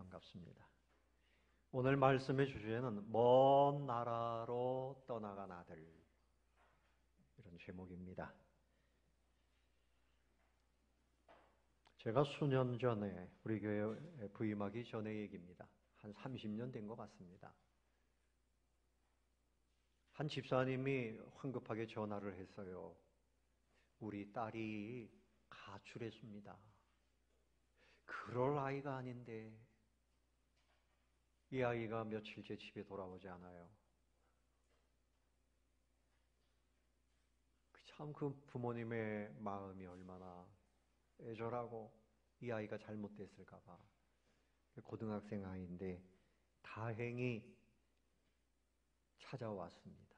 반갑습니다. 오늘 말씀의 주제는 먼 나라로 떠나간 아들, 이런 제목입니다. 제가 수년 전에 우리 교회에 부임하기 전의 얘기입니다. 한 30년 된 것 같습니다. 한 집사님이 황급하게 전화를 했어요. 우리 딸이 가출했습니다. 그럴 아이가 아닌데 이 아이가 며칠째 집에 돌아오지 않아요. 참 그 부모님의 마음이 얼마나 애절하고 이 아이가 잘못됐을까 봐. 고등학생 아이인데 다행히 찾아왔습니다.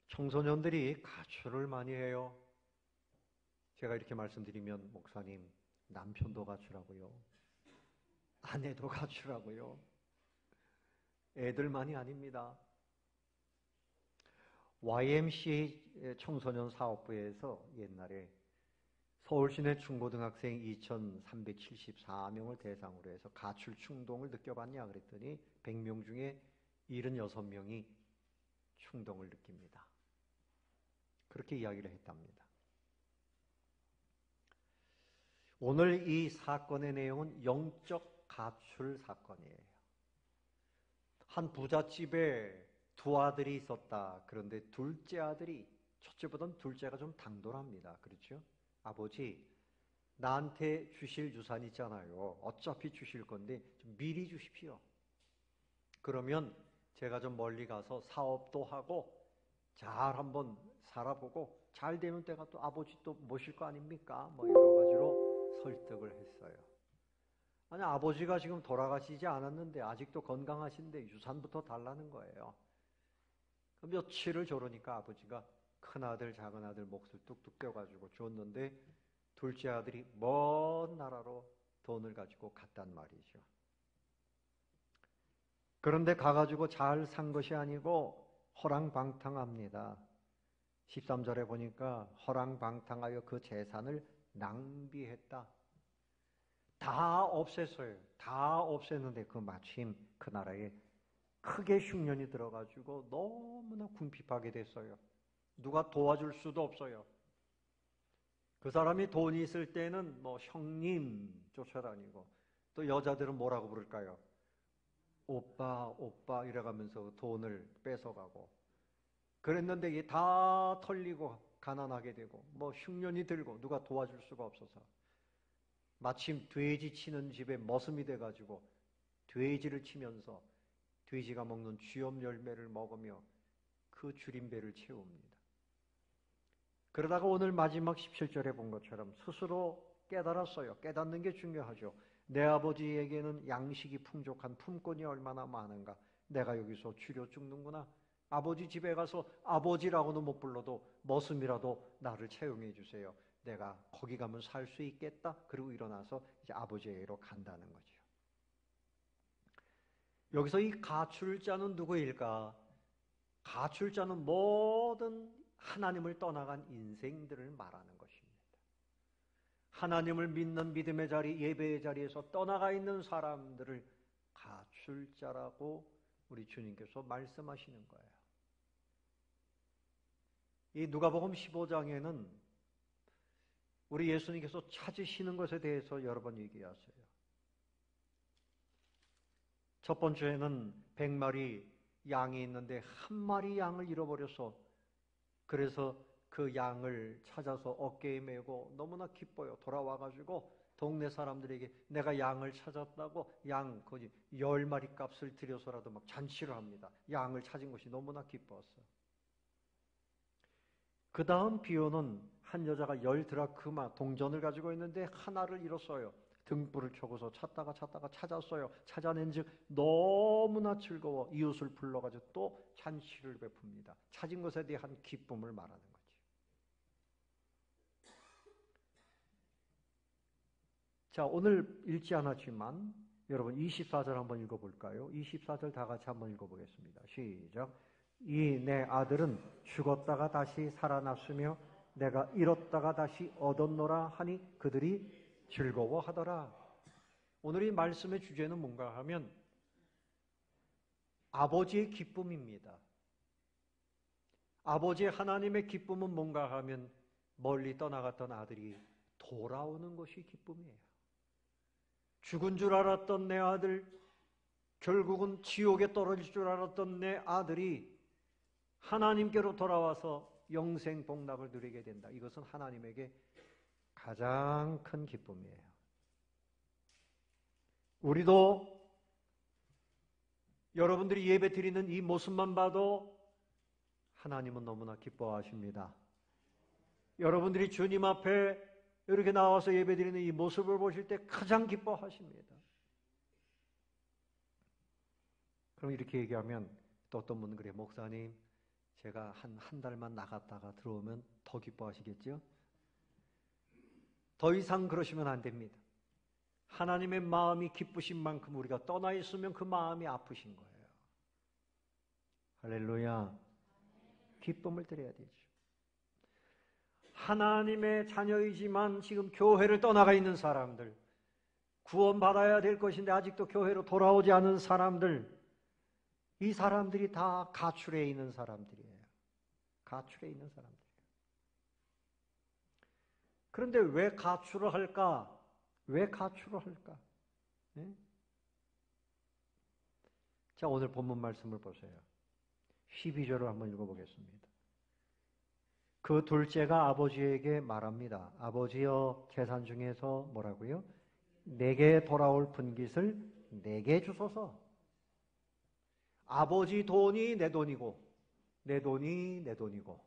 청소년들이 가출을 많이 해요. 제가 이렇게 말씀드리면 목사님, 남편도 가출하고요. 아내도 가출하고요. 애들만이 아닙니다. YMCA 청소년 사업부에서 옛날에 서울시내 중고등학생 2,374명을 대상으로 해서 가출 충동을 느껴봤냐 그랬더니 100명 중에 76명이 충동을 느낍니다. 그렇게 이야기를 했답니다. 오늘 이 사건의 내용은 영적 가출 사건이에요. 한 부잣집에 두 아들이 있었다. 그런데 둘째 아들이 첫째보다는 둘째가 좀 당돌합니다. 그렇죠? 아버지, 나한테 주실 유산 있잖아요. 어차피 주실 건데 좀 미리 주십시오. 그러면 제가 좀 멀리 가서 사업도 하고 잘 한번 살아보고 잘 되는 때가 또 아버지 또 모실 거 아닙니까? 뭐 여러 가지로 설득을 했어요. 아니, 아버지가 지금 돌아가시지 않았는데 아직도 건강하신데 유산부터 달라는 거예요. 며칠을 저러니까 아버지가 큰아들 작은아들 몫을 뚝뚝 떼어가지고 줬는데 둘째 아들이 먼 나라로 돈을 가지고 갔단 말이죠. 그런데 가가지고 잘 산 것이 아니고 허랑방탕합니다. 13절에 보니까 허랑방탕하여 그 재산을 낭비했다. 다 없앴어요. 다 없앴는데 그 마침 그 나라에 크게 흉년이 들어가지고 너무나 궁핍하게 됐어요. 누가 도와줄 수도 없어요. 그 사람이 돈이 있을 때는 뭐 형님 쫓아다니고 또 여자들은 뭐라고 부를까요? 오빠, 오빠 이래가면서 돈을 뺏어가고 그랬는데 이게 다 털리고 가난하게 되고 뭐 흉년이 들고 누가 도와줄 수가 없어서 마침 돼지 치는 집에 머슴이 돼가지고 돼지를 치면서 돼지가 먹는 쥐엄 열매를 먹으며 그 줄임배를 채웁니다. 그러다가 오늘 마지막 17절에 본 것처럼 스스로 깨달았어요. 깨닫는 게 중요하죠. 내 아버지에게는 양식이 풍족한 품권이 얼마나 많은가. 내가 여기서 쥐려 죽는구나. 아버지 집에 가서 아버지라고는 못 불러도 머슴이라도 나를 채용해 주세요. 내가 거기 가면 살 수 있겠다. 그리고 일어나서 이제 아버지에게로 간다는 거죠. 여기서 이 가출자는 누구일까? 가출자는 모든 하나님을 떠나간 인생들을 말하는 것입니다. 하나님을 믿는 믿음의 자리, 예배의 자리에서 떠나가 있는 사람들을 가출자라고 우리 주님께서 말씀하시는 거예요. 이 누가복음 15장에는 우리 예수님께서 찾으시는 것에 대해서 여러 번 얘기하세요. 첫 번째는 100마리 양이 있는데 한 마리 양을 잃어버려서 그래서 그 양을 찾아서 어깨에 메고 너무나 기뻐요. 돌아와가지고 동네 사람들에게 내가 양을 찾았다고 양 거기 10마리 값을 들여서라도 막 잔치를 합니다. 양을 찾은 것이 너무나 기뻤어. 그 다음 비유는 한 여자가 10드라크마 동전을 가지고 있는데 하나를 잃었어요. 등불을 켜고서 찾다가 찾았어요. 찾아낸 즉 너무나 즐거워 이웃을 불러가지고 또 잔치를 베풉니다. 찾은 것에 대한 기쁨을 말하는 거죠. 자, 오늘 읽지 않았지만 여러분 24절 한번 읽어볼까요? 24절 다 같이 한번 읽어보겠습니다. 시작. 이 내 아들은 죽었다가 다시 살아났으며 내가 잃었다가 다시 얻었노라 하니 그들이 즐거워하더라. 오늘 이 말씀의 주제는 뭔가 하면 아버지의 기쁨입니다. 아버지의 하나님의 기쁨은 뭔가 하면 멀리 떠나갔던 아들이 돌아오는 것이 기쁨이에요. 죽은 줄 알았던 내 아들, 결국은 지옥에 떨어질 줄 알았던 내 아들이 하나님께로 돌아와서 영생 복락을 누리게 된다. 이것은 하나님에게 가장 큰 기쁨이에요. 우리도 여러분들이 예배 드리는 이 모습만 봐도 하나님은 너무나 기뻐하십니다. 여러분들이 주님 앞에 이렇게 나와서 예배 드리는 이 모습을 보실 때 가장 기뻐하십니다. 그럼 이렇게 얘기하면 또 어떤 분은 그래요. 목사님, 제가 한 달만 나갔다가 들어오면 더 기뻐하시겠죠? 더 이상 그러시면 안 됩니다. 하나님의 마음이 기쁘신 만큼 우리가 떠나 있으면 그 마음이 아프신 거예요. 할렐루야. 기쁨을 드려야 되죠. 하나님의 자녀이지만 지금 교회를 떠나가 있는 사람들, 구원받아야 될 것인데 아직도 교회로 돌아오지 않은 사람들, 이 사람들이 다 가출해 있는 사람들이에요. 가출해 있는 사람들이에요. 그런데 왜 가출을 할까? 왜 가출을 할까? 네? 자, 오늘 본문 말씀을 보세요. 12절을 한번 읽어보겠습니다. 그 둘째가 아버지에게 말합니다. 아버지여, 재산 중에서 뭐라고요? 내게 돌아올 분깃을 내게 주소서. 아버지 돈이 내 돈이고 내 돈이 내 돈이고.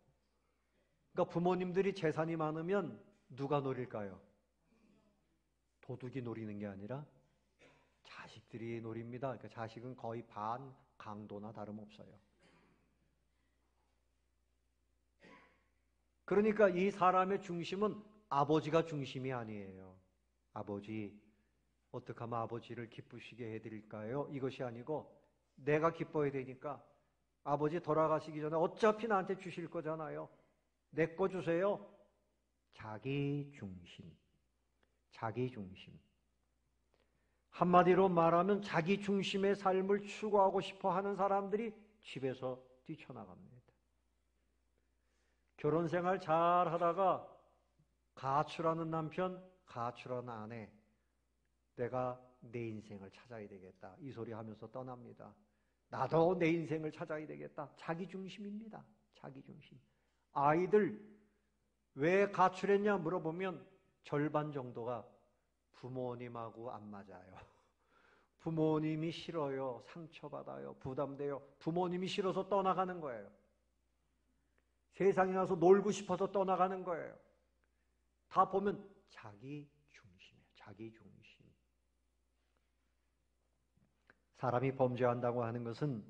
그러니까 부모님들이 재산이 많으면 누가 노릴까요? 도둑이 노리는 게 아니라 자식들이 노립니다. 그러니까 자식은 거의 반 강도나 다름없어요. 그러니까 이 사람의 중심은 아버지가 중심이 아니에요. 아버지, 어떻게 하면 아버지를 기쁘시게 해드릴까요? 이것이 아니고 내가 기뻐야 되니까 아버지 돌아가시기 전에 어차피 나한테 주실 거잖아요. 내 거 주세요. 자기 중심. 자기 중심. 한마디로 말하면 자기 중심의 삶을 추구하고 싶어 하는 사람들이 집에서 뛰쳐나갑니다. 결혼 생활 잘 하다가 가출하는 남편, 가출하는 아내, 내가 내 인생을 찾아야 되겠다. 이 소리 하면서 떠납니다. 나도 내 인생을 찾아야 되겠다. 자기 중심입니다. 자기 중심. 아이들 왜 가출했냐 물어보면 절반 정도가 부모님하고 안 맞아요. 부모님이 싫어요. 상처받아요. 부담돼요. 부모님이 싫어서 떠나가는 거예요. 세상에 나서 놀고 싶어서 떠나가는 거예요. 다 보면 자기 중심이에요. 자기 중심. 사람이 범죄한다고 하는 것은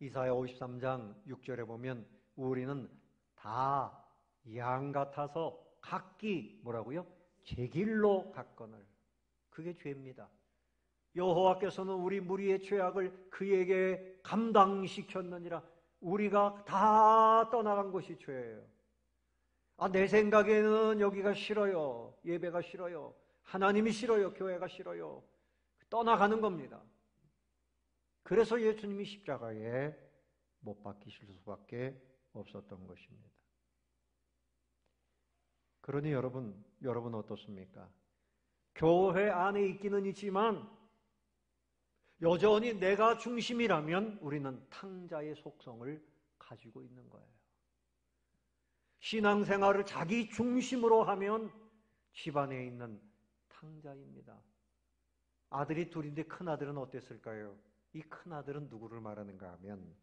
이사야 53장 6절에 보면 우리는 다 양 같아서 각기 뭐라고요? 제 길로 갔거늘. 그게 죄입니다. 여호와께서는 우리 무리의 죄악을 그에게 감당시켰느니라. 우리가 다 떠나간 것이 죄예요. 내 생각에는 여기가 싫어요. 예배가 싫어요. 하나님이 싫어요. 교회가 싫어요. 떠나가는 겁니다. 그래서 예수님이 십자가에 못 박히실 수밖에 없었던 것입니다. 그러니 여러분 어떻습니까? 교회 안에 있기는 있지만 여전히 내가 중심이라면 우리는 탕자의 속성을 가지고 있는 거예요. 신앙생활을 자기 중심으로 하면 집안에 있는 탕자입니다. 아들이 둘인데 큰아들은 어땠을까요? 이 큰아들은 누구를 말하는가 하면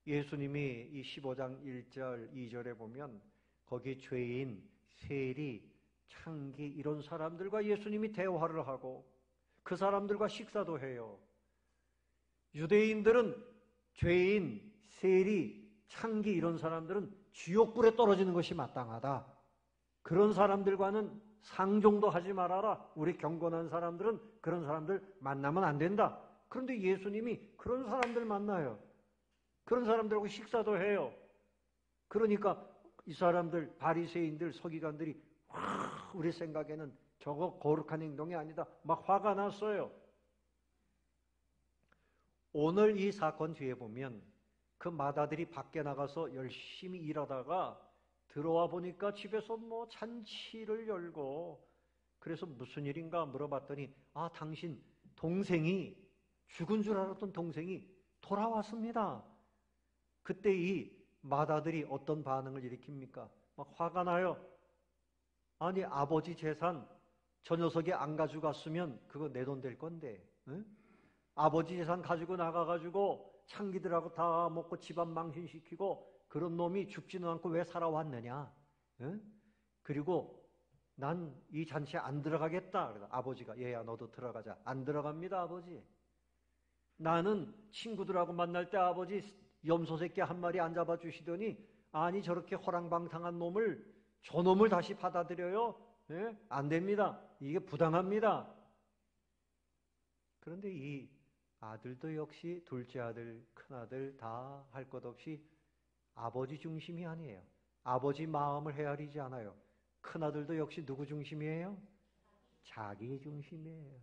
예수님이 이 15장 1절 2절에 보면 거기 죄인, 세리, 창기 이런 사람들과 예수님이 대화를 하고 그 사람들과 식사도 해요. 유대인들은 죄인, 세리, 창기 이런 사람들은 지옥불에 떨어지는 것이 마땅하다. 그런 사람들과는 상종도 하지 말아라. 우리 경건한 사람들은 그런 사람들 만나면 안 된다. 그런데 예수님이 그런 사람들 만나요. 그런 사람들하고 식사도 해요. 그러니까 이 사람들, 바리새인들, 서기관들이 우리 생각에는 저거 거룩한 행동이 아니다. 막 화가 났어요. 오늘 이 사건 뒤에 보면 그 맏아들이 밖에 나가서 열심히 일하다가 들어와 보니까 집에서 뭐 잔치를 열고, 그래서 무슨 일인가 물어봤더니 당신 동생이, 죽은 줄 알았던 동생이 돌아왔습니다. 그때 이 맏아들이 어떤 반응을 일으킵니까? 막 화가 나요. 아니, 아버지 재산 저 녀석이 안 가져갔으면 그거 내 돈 될 건데, 응? 아버지 재산 가지고 나가가지고 창기들하고 다 먹고 집안 망신시키고 그런 놈이 죽지는 않고 왜 살아왔느냐? 응? 그리고 난 이 잔치에 안 들어가겠다. 그래서 아버지가, 얘야 너도 들어가자. 안 들어갑니다, 아버지. 나는 친구들하고 만날 때 아버지 염소 새끼 한 마리 안 잡아 주시더니, 아니 저렇게 호랑방탕한 놈을, 저놈을 다시 받아들여요? 예? 안 됩니다. 이게 부당합니다. 그런데 이 아들도 역시 둘째 아들, 큰아들 다 할 것 없이 아버지 중심이 아니에요. 아버지 마음을 헤아리지 않아요. 큰아들도 역시 누구 중심이에요? 자기 중심이에요.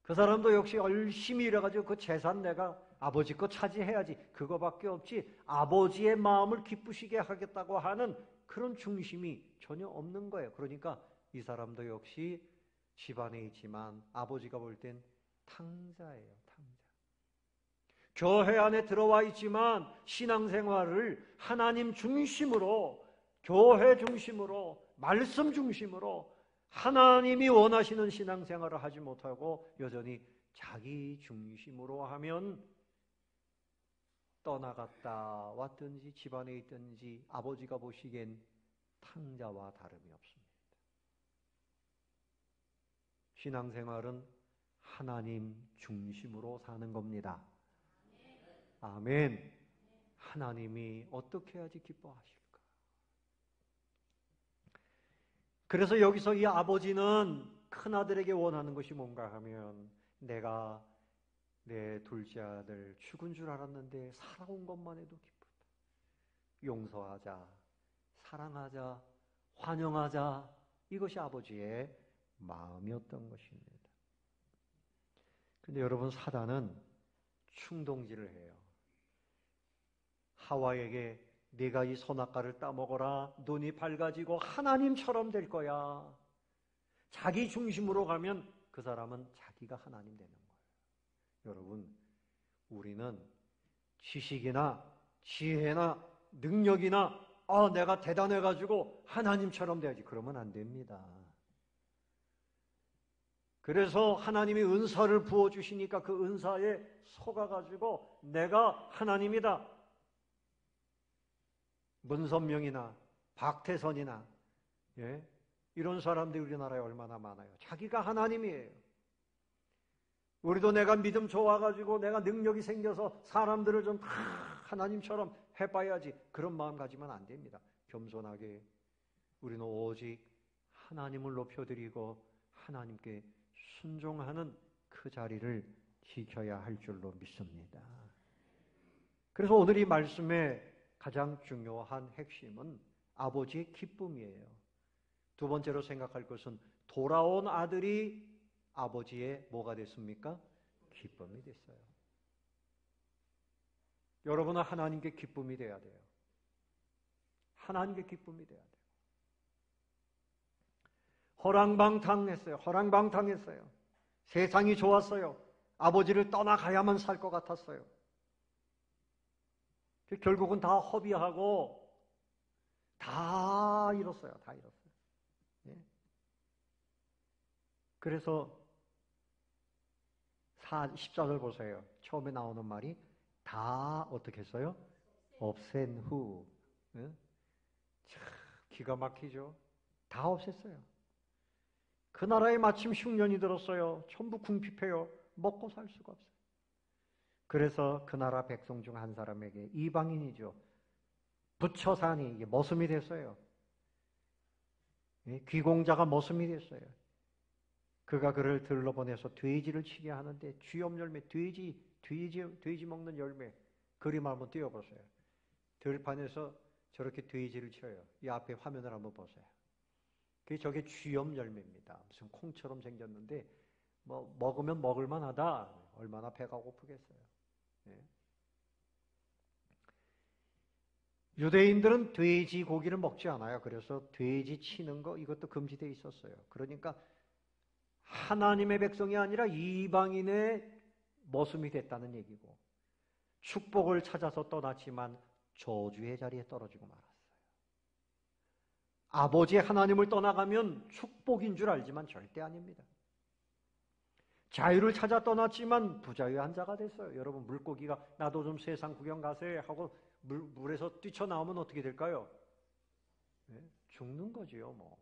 그 사람도 역시 열심히 일해가지고 그 재산 내가 아버지 거 차지해야지, 그거밖에 없지, 아버지의 마음을 기쁘시게 하겠다고 하는 그런 중심이 전혀 없는 거예요. 그러니까 이 사람도 역시 집안에 있지만 아버지가 볼 땐 탕자예요. 탕자. 교회 안에 들어와 있지만 신앙생활을 하나님 중심으로, 교회 중심으로, 말씀 중심으로 하나님이 원하시는 신앙생활을 하지 못하고 여전히 자기 중심으로 하면 떠나갔다 왔든지 집안에 있든지 아버지가 보시기엔 탕자와 다름이 없습니다. 신앙생활은 하나님 중심으로 사는 겁니다. 아멘. 하나님이 어떻게 해야지 기뻐하실까? 그래서 여기서 이 아버지는 큰아들에게 원하는 것이 뭔가 하면, 내가 내 둘째 아들 죽은 줄 알았는데 살아온 것만 해도 기쁘다. 용서하자, 사랑하자, 환영하자. 이것이 아버지의 마음이었던 것입니다. 근데 여러분, 사단은 충동질을 해요. 하와에게 네가 이 선악과를 따먹어라, 눈이 밝아지고 하나님처럼 될 거야. 자기 중심으로 가면 그 사람은 자기가 하나님 되는 거예요. 여러분, 우리는 지식이나 지혜나 능력이나 내가 대단해가지고 하나님처럼 돼야지, 그러면 안 됩니다. 그래서 하나님이 은사를 부어주시니까 그 은사에 속아가지고 내가 하나님이다. 문선명이나 박태선이나 이런 사람들이 우리나라에 얼마나 많아요. 자기가 하나님이에요. 우리도 내가 믿음 좋아가지고 내가 능력이 생겨서 사람들을 좀 다 하나님처럼 해봐야지, 그런 마음 가지면 안 됩니다. 겸손하게 우리는 오직 하나님을 높여드리고 하나님께 순종하는 그 자리를 지켜야 할 줄로 믿습니다. 그래서 오늘 이 말씀의 가장 중요한 핵심은 아버지의 기쁨이에요. 두 번째로 생각할 것은 돌아온 아들이 아버지의 뭐가 됐습니까? 기쁨이 됐어요. 여러분은 하나님께 기쁨이 돼야 돼요. 하나님께 기쁨이 돼야 돼요. 허랑방탕했어요. 세상이 좋았어요. 아버지를 떠나가야만 살 것 같았어요. 결국은 다 허비하고 다 잃었어요. 다 잃었어요. 예? 그래서 14절 보세요. 처음에 나오는 말이 다 어떻게 했어요? 없앤 후. 예? 참 기가 막히죠. 다 없앴어요. 그 나라에 마침 흉년이 들었어요. 전부 궁핍해요. 먹고 살 수가 없어요. 그래서 그 나라 백성 중 한 사람에게, 이방인이죠, 부처산이 이게 머슴이 됐어요. 귀공자가 머슴이 됐어요. 그가 그를 들러보내서 돼지를 치게 하는데, 쥐염열매, 돼지 먹는 열매, 그림 한번 띄워보세요. 들판에서 저렇게 돼지를 쳐요. 이 앞에 화면을 한번 보세요. 저게 쥐염 열매입니다. 무슨 콩처럼 생겼는데 뭐 먹으면 먹을만하다. 얼마나 배가 고프겠어요. 예. 유대인들은 돼지 고기를 먹지 않아요. 그래서 돼지 치는 거 이것도 금지되어 있었어요. 그러니까 하나님의 백성이 아니라 이방인의 머슴이 됐다는 얘기고, 축복을 찾아서 떠났지만 저주의 자리에 떨어지고 말았어요. 아버지 하나님을 떠나가면 축복인 줄 알지만 절대 아닙니다. 자유를 찾아 떠났지만 부자유한 자가 됐어요. 여러분, 물고기가 나도 좀 세상 구경 가세 하고 물에서 뛰쳐나오면 어떻게 될까요? 네? 죽는 거지요, 뭐.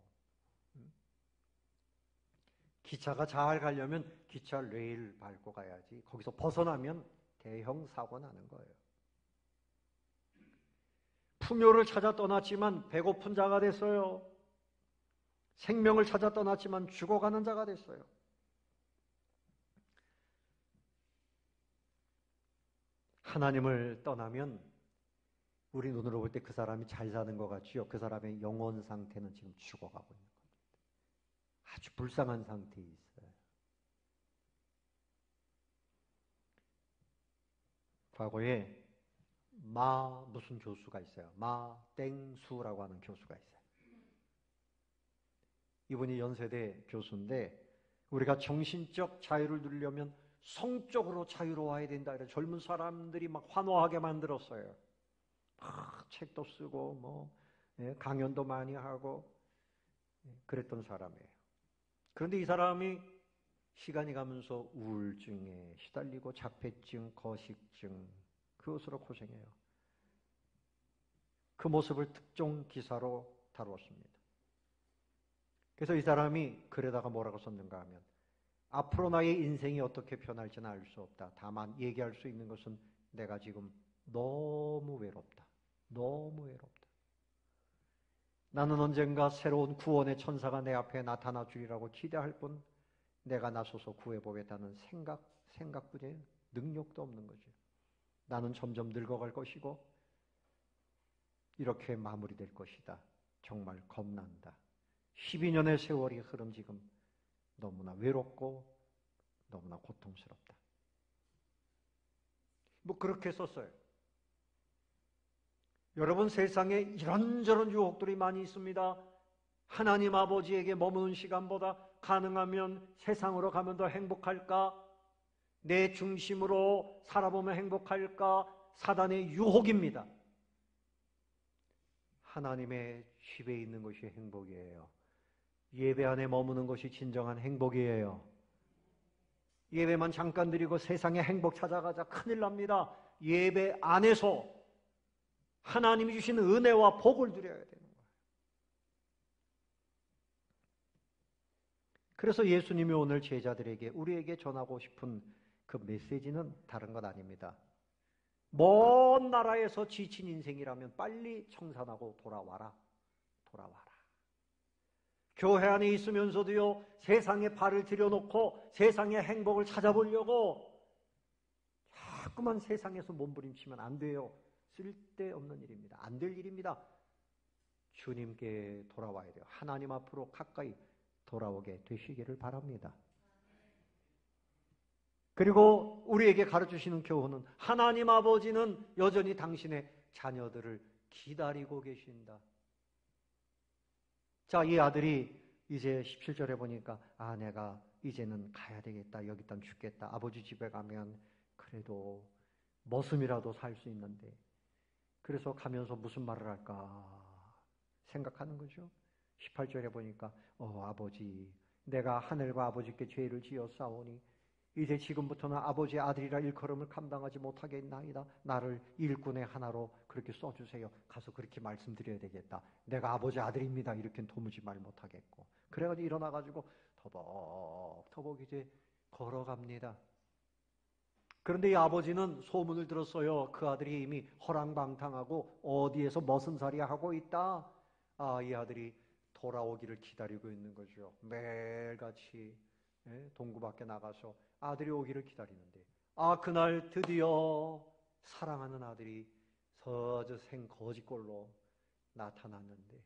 기차가 잘 가려면 기차 레일 밟고 가야지. 거기서 벗어나면 대형 사고 나는 거예요. 풍요를 찾아 떠났지만 배고픈 자가 됐어요. 생명을 찾아 떠났지만 죽어가는 자가 됐어요. 하나님을 떠나면 우리 눈으로 볼 때 그 사람이 잘 사는 것 같지요. 그 사람의 영혼 상태는 지금 죽어가고 있는 겁니다. 아주 불쌍한 상태에 있어요. 과거에 무슨 교수가 있어요. 땡수라고 하는 교수가 있어요. 이분이 연세대 교수인데, 우리가 정신적 자유를 누리려면 성적으로 자유로워야 된다. 이런 젊은 사람들이 막 환호하게 만들었어요. 책도 쓰고 강연도 많이 하고 그랬던 사람이에요. 그런데 이 사람이 시간이 가면서 우울증에 시달리고 자폐증, 거식증, 그것으로 고생해요. 그 모습을 특종 기사로 다루었습니다. 그래서 이 사람이 글에다가 뭐라고 썼는가 하면, 앞으로 나의 인생이 어떻게 변할지는 알 수 없다. 다만 얘기할 수 있는 것은 내가 지금 너무 외롭다. 너무 외롭다. 나는 언젠가 새로운 구원의 천사가 내 앞에 나타나 주리라고 기대할 뿐 내가 나서서 구해보겠다는 생각뿐이에요. 능력도 없는 거죠. 나는 점점 늙어갈 것이고 이렇게 마무리될 것이다. 정말 겁난다. 12년의 세월이 흐른 지금 너무나 외롭고 너무나 고통스럽다. 그렇게 썼어요. 여러분, 세상에 이런저런 유혹들이 많이 있습니다. 하나님 아버지에게 머무는 시간보다 가능하면 세상으로 가면 더 행복할까? 내 중심으로 살아보면 행복할까? 사단의 유혹입니다. 하나님의 집에 있는 것이 행복이에요. 예배 안에 머무는 것이 진정한 행복이에요. 예배만 잠깐 드리고 세상의 행복 찾아가자 큰일 납니다. 예배 안에서 하나님이 주신 은혜와 복을 누려야 되는 거예요. 그래서 예수님이 오늘 제자들에게, 우리에게 전하고 싶은 그 메시지는 다른 것 아닙니다. 먼 나라에서 지친 인생이라면 빨리 청산하고 돌아와라. 돌아와라. 교회 안에 있으면서도요, 세상에 발을 들여놓고 세상의 행복을 찾아보려고 자꾸만 세상에서 몸부림치면 안 돼요. 쓸데없는 일입니다. 안 될 일입니다. 주님께 돌아와야 돼요. 하나님 앞으로 가까이 돌아오게 되시기를 바랍니다. 그리고 우리에게 가르쳐주시는 교훈은, 하나님 아버지는 여전히 당신의 자녀들을 기다리고 계신다. 자, 이 아들이 이제 17절에 보니까 내가 이제는 가야 되겠다. 여기 있다 죽겠다. 아버지 집에 가면 그래도 머슴이라도 살 수 있는데, 그래서 가면서 무슨 말을 할까 생각하는 거죠. 18절에 보니까 아버지, 내가 하늘과 아버지께 죄를 지었사오니 이제 지금부터는 아버지의 아들이라 일컬음을 감당하지 못하겠나이다. 나를 일꾼의 하나로 그렇게 써주세요. 가서 그렇게 말씀드려야 되겠다. 내가 아버지 아들입니다. 이렇게는 도무지 말 못하겠고. 그래가지고 일어나가지고 터벅터벅 이제 걸어갑니다. 그런데 이 아버지는 소문을 들었어요. 그 아들이 이미 허랑방탕하고 어디에서 머슴살이 하고 있다. 이 아들이 돌아오기를 기다리고 있는 거죠. 매일같이 동구 밖에 나가서 아들이 오기를 기다리는데, 그날 드디어 사랑하는 아들이 저 생 거지꼴로 나타났는데,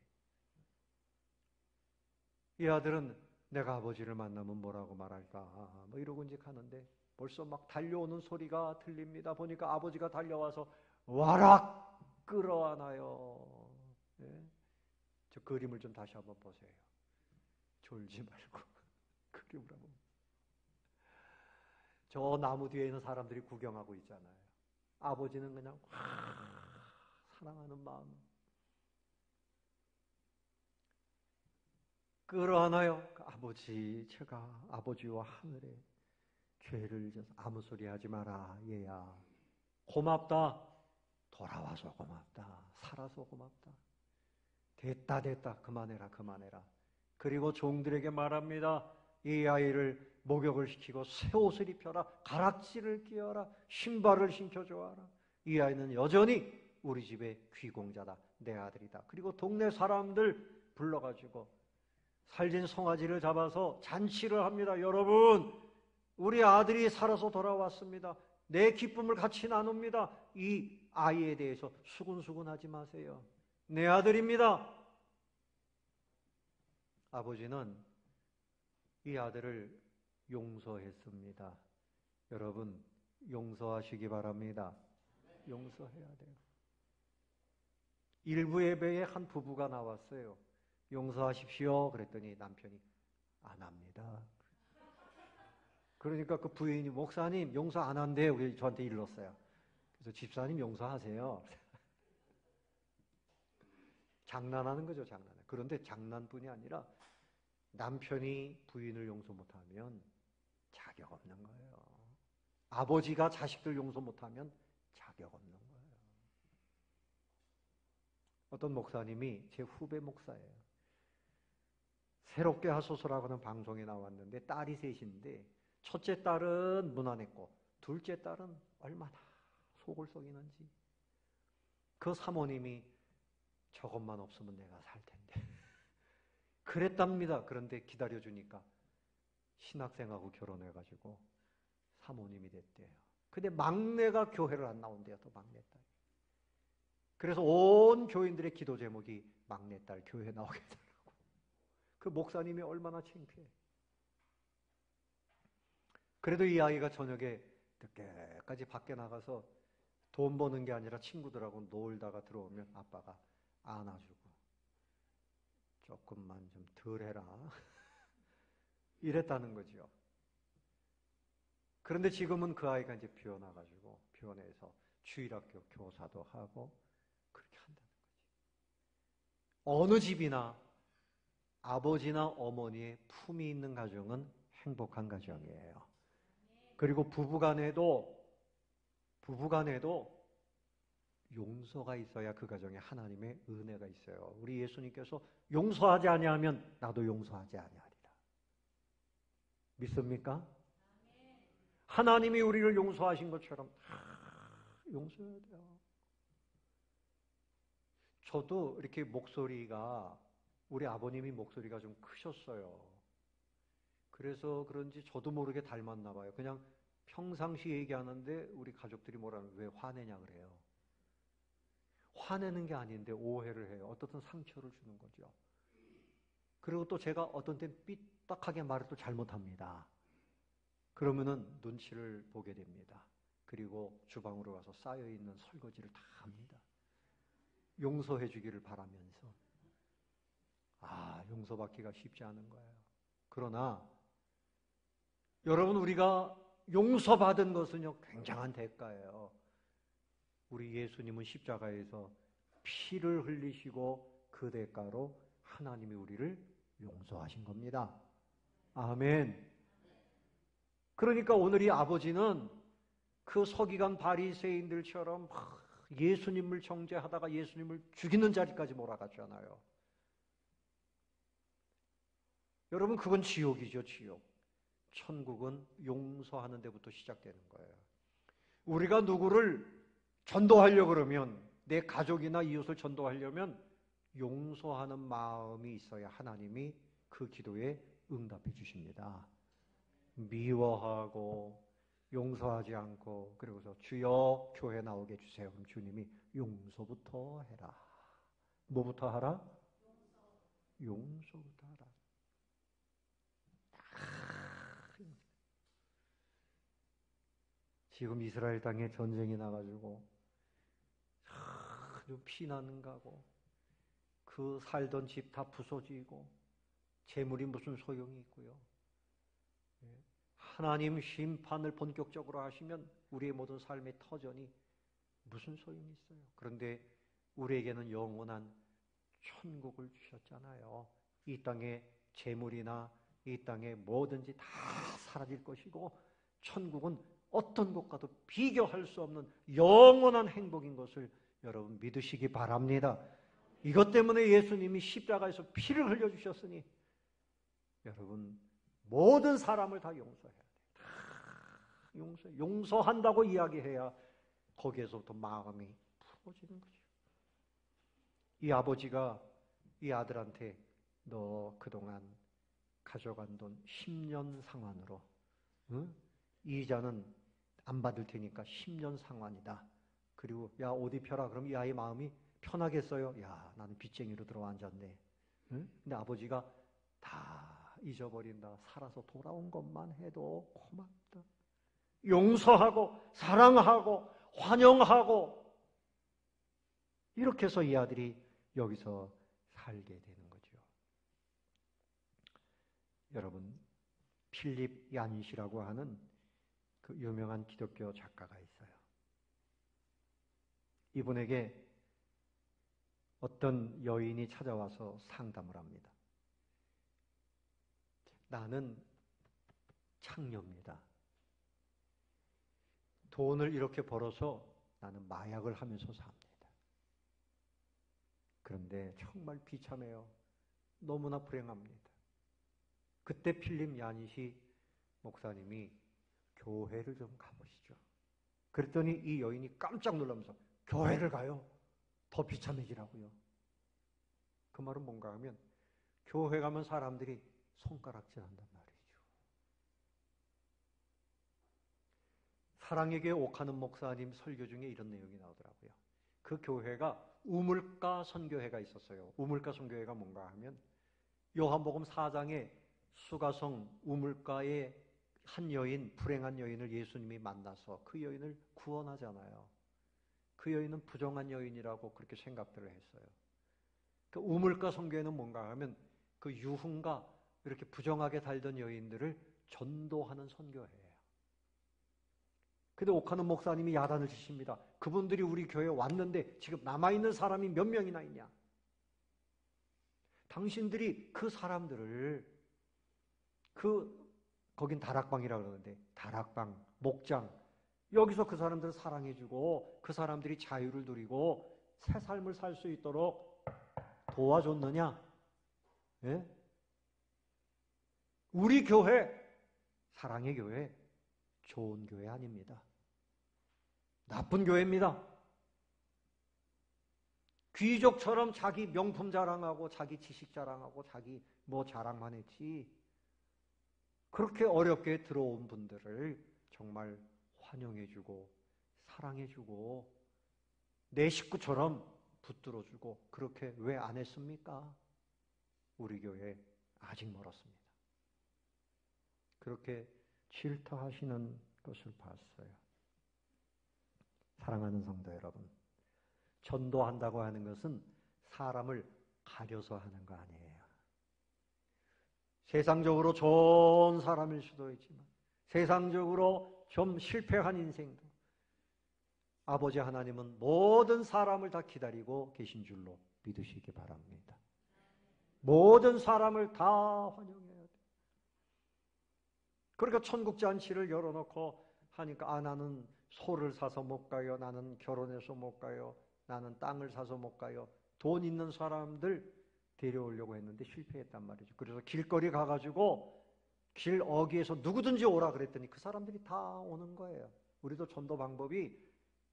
이 아들은 내가 아버지를 만나면 뭐라고 말할까? 뭐 이러고 이제 가는데 벌써 막 달려오는 소리가 들립니다. 보니까 아버지가 달려와서 와락 끌어안아요. 예? 저 그림을 좀 다시 한번 보세요. 졸지 말고 그림을 한번. 저 나무 뒤에 있는 사람들이 구경하고 있잖아요. 아버지는 그냥 사랑하는 마음 끌어안아요. 아버지, 제가 아버지와 하늘에 죄를 져서 아무 소리 하지 마라. 얘야, 고맙다. 돌아와서 고맙다. 살아서 고맙다. 됐다 그만해라. 그리고 종들에게 말합니다. 이 아이를 목욕을 시키고 새 옷을 입혀라. 가락지를 끼워라. 신발을 신겨주어라. 이 아이는 여전히 우리 집의 귀공자다. 내 아들이다. 그리고 동네 사람들 불러가지고 살진 송아지를 잡아서 잔치를 합니다. 여러분, 우리 아들이 살아서 돌아왔습니다. 내 기쁨을 같이 나눕니다. 이 아이에 대해서 수근수근하지 마세요. 내 아들입니다. 아버지는 이 아들을 용서했습니다. 여러분, 용서하시기 바랍니다. 용서해야 돼요. 일부 예배에 한 부부가 나왔어요. 용서하십시오. 그랬더니 남편이 안 합니다. 그러니까 그 부인이 목사님 용서 안 한대요. 저한테 일렀어요. 그래서 집사님 용서하세요. 장난하는 거죠, 장난. 그런데 장난뿐이 아니라 남편이 부인을 용서 못하면 자격 없는 거예요. 아버지가 자식들 용서 못하면 자격 없는 거예요. 어떤 목사님이 제 후배 목사예요. 새롭게 하소서라고 하는 방송에 나왔는데 딸이 셋인데 첫째 딸은 무난했고 둘째 딸은 얼마나 속을 썩이는지. 그 사모님이 저것만 없으면 내가 살 텐데 그랬답니다. 그런데 기다려주니까 신학생하고 결혼해가지고 사모님이 됐대요. 근데 막내가 교회를 안 나온대요. 또 막내딸. 그래서 온 교인들의 기도 제목이 막내딸 교회 나오게 해달라고. 그 목사님이 얼마나 창피해. 그래도 이 아이가 저녁에 늦게까지 밖에 나가서 돈 버는 게 아니라 친구들하고 놀다가 들어오면 아빠가 안아주고 조금만 좀 덜 해라 이랬다는 거죠. 그런데 지금은 그 아이가 이제 비워나가지고 비워내서 주일학교 교사도 하고 그렇게 한다는 거지. 어느 집이나 아버지나 어머니의 품이 있는 가정은 행복한 가정이에요. 그리고 부부간에도 용서가 있어야 그 가정에 하나님의 은혜가 있어요. 우리 예수님께서 용서하지 아니하면 나도 용서하지 아니하리라. 믿습니까? 하나님이 우리를 용서하신 것처럼 용서해야 돼요. 저도 이렇게 목소리가 우리 아버님이 목소리가 좀 크셨어요. 그래서 그런지 저도 모르게 닮았나 봐요. 그냥 평상시 얘기하는데 우리 가족들이 뭐라는 왜 화내냐 그래요. 화내는 게 아닌데 오해를 해요. 어떻든 상처를 주는 거죠. 그리고 또 제가 어떤 땐 삐딱하게 말을 또 잘못합니다. 그러면은 눈치를 보게 됩니다. 그리고 주방으로 가서 쌓여있는 설거지를 다 합니다. 용서해 주기를 바라면서. 용서받기가 쉽지 않은 거예요. 그러나 여러분, 우리가 용서받은 것은요 굉장한 대가예요. 우리 예수님은 십자가에서 피를 흘리시고 그 대가로 하나님이 우리를 용서하신 겁니다. 아멘. 그러니까 오늘 이 아버지는 그 서기관 바리새인들처럼 예수님을 정죄하다가 예수님을 죽이는 자리까지 몰아갔잖아요. 여러분, 그건 지옥이죠, 지옥. 천국은 용서하는 데부터 시작되는 거예요. 우리가 누구를 전도하려고 그러면, 내 가족이나 이웃을 전도하려면 용서하는 마음이 있어야 하나님이 그 기도에 응답해 주십니다. 미워하고 용서하지 않고 그러고서 주여 교회 나오게 해주세요. 그럼 주님이 용서부터 해라. 뭐부터 하라? 용서부터 하라. 지금 이스라엘 땅에 전쟁이 나가지고 아주 피나는 가고 그 살던 집 다 부서지고 재물이 무슨 소용이 있고요. 하나님 심판을 본격적으로 하시면 우리의 모든 삶의 터전이 무슨 소용이 있어요. 그런데 우리에게는 영원한 천국을 주셨잖아요. 이 땅의 재물이나 이 땅의 뭐든지 다 사라질 것이고 천국은 어떤 것과도 비교할 수 없는 영원한 행복인 것을 여러분 믿으시기 바랍니다. 이것 때문에 예수님이 십자가에서 피를 흘려주셨으니 여러분 모든 사람을 다 용서해야 돼요. 다 용서한다고 이야기해야 거기에서부터 마음이 풀어지는 거죠. 이 아버지가 이 아들한테 너 그동안 가져간 돈 10년 상환으로 이자는 안 받을 테니까 10년 상환이다. 그리고 야 옷 입혀라. 그럼 이 아이 마음이 편하겠어요? 야 나는 빚쟁이로 들어앉았네. 근데 아버지가 다 잊어버린다. 살아서 돌아온 것만 해도 고맙다. 용서하고 사랑하고 환영하고 이렇게 해서 이 아들이 여기서 살게 되는 거죠. 여러분 필립 얀시라고 하는 그 유명한 기독교 작가가 있어요. 이분에게 어떤 여인이 찾아와서 상담을 합니다. 나는 창녀입니다. 돈을 이렇게 벌어서 나는 마약을 하면서 삽니다. 그런데 정말 비참해요. 너무나 불행합니다. 그때 필립 얀시 목사님이 교회를 좀 가보시죠. 그랬더니 이 여인이 깜짝 놀라면서 교회를 가요? 더 비참해지라고요. 그 말은 뭔가 하면 교회 가면 사람들이 손가락질한단 말이죠. 사랑의 교회 옥하는 목사님 설교 중에 이런 내용이 나오더라고요. 그 교회가 우물가 선교회가 있었어요. 우물가 선교회가 뭔가 하면 요한복음 4장에 수가성 우물가의 한 여인, 불행한 여인을 예수님이 만나서 그 여인을 구원하잖아요. 그 여인은 부정한 여인이라고 그렇게 생각들을 했어요. 그 우물가 선교회는 뭔가 하면 그 유흥가 이렇게 부정하게 살던 여인들을 전도하는 선교회예요. 근데 옥하는 목사님이 야단을 치십니다. 그분들이 우리 교회에 왔는데 지금 남아있는 사람이 몇 명이나 있냐? 당신들이 그 사람들을 거긴 다락방이라고 그러는데 다락방, 목장 여기서 그 사람들을 사랑해주고 그 사람들이 자유를 누리고 새 삶을 살 수 있도록 도와줬느냐? 예? 우리 교회, 사랑의 교회, 좋은 교회 아닙니다. 나쁜 교회입니다. 귀족처럼 자기 명품 자랑하고 자기 지식 자랑하고 자기 뭐 자랑만 했지 그렇게 어렵게 들어온 분들을 정말 환영해주고 사랑해주고 내 식구처럼 붙들어주고 그렇게 왜 안 했습니까? 우리 교회 아직 멀었습니다. 그렇게 질투하시는 것을 봤어요. 사랑하는 성도 여러분, 전도한다고 하는 것은 사람을 가려서 하는 거 아니에요. 세상적으로 좋은 사람일 수도 있지만 세상적으로 좀 실패한 인생도 아버지 하나님은 모든 사람을 다 기다리고 계신 줄로 믿으시기 바랍니다. 모든 사람을 다 환영해야 돼요. 그러니까 천국 잔치를 열어놓고 하니까 나는 소를 사서 못 가요. 나는 결혼해서 못 가요. 나는 땅을 사서 못 가요. 돈 있는 사람들 데려오려고 했는데 실패했단 말이죠. 그래서 길거리 가가지고 길 어귀에서 누구든지 오라 그랬더니 그 사람들이 다 오는 거예요. 우리도 전도 방법이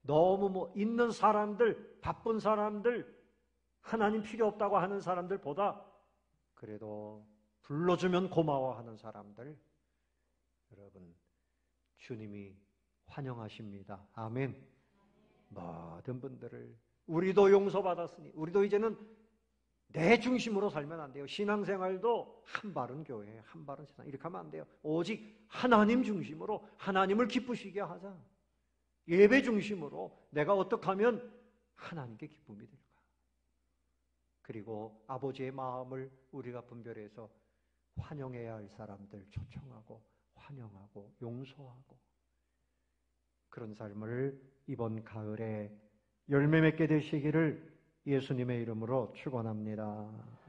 너무 있는 사람들, 바쁜 사람들, 하나님 필요 없다고 하는 사람들보다 그래도 불러주면 고마워하는 사람들, 여러분 주님이 환영하십니다. 아멘. 모든 분들을 우리도 용서받았으니 우리도 이제는 내 중심으로 살면 안 돼요. 신앙생활도 한 발은 교회, 한 발은 세상 이렇게 하면 안 돼요. 오직 하나님 중심으로 하나님을 기쁘시게 하자. 예배 중심으로 내가 어떻게 하면 하나님께 기쁨이 될까? 그리고 아버지의 마음을 우리가 분별해서 환영해야 할 사람들 초청하고 환영하고 용서하고 그런 삶을 이번 가을에 열매 맺게 되시기를 예수님의 이름으로 축원합니다.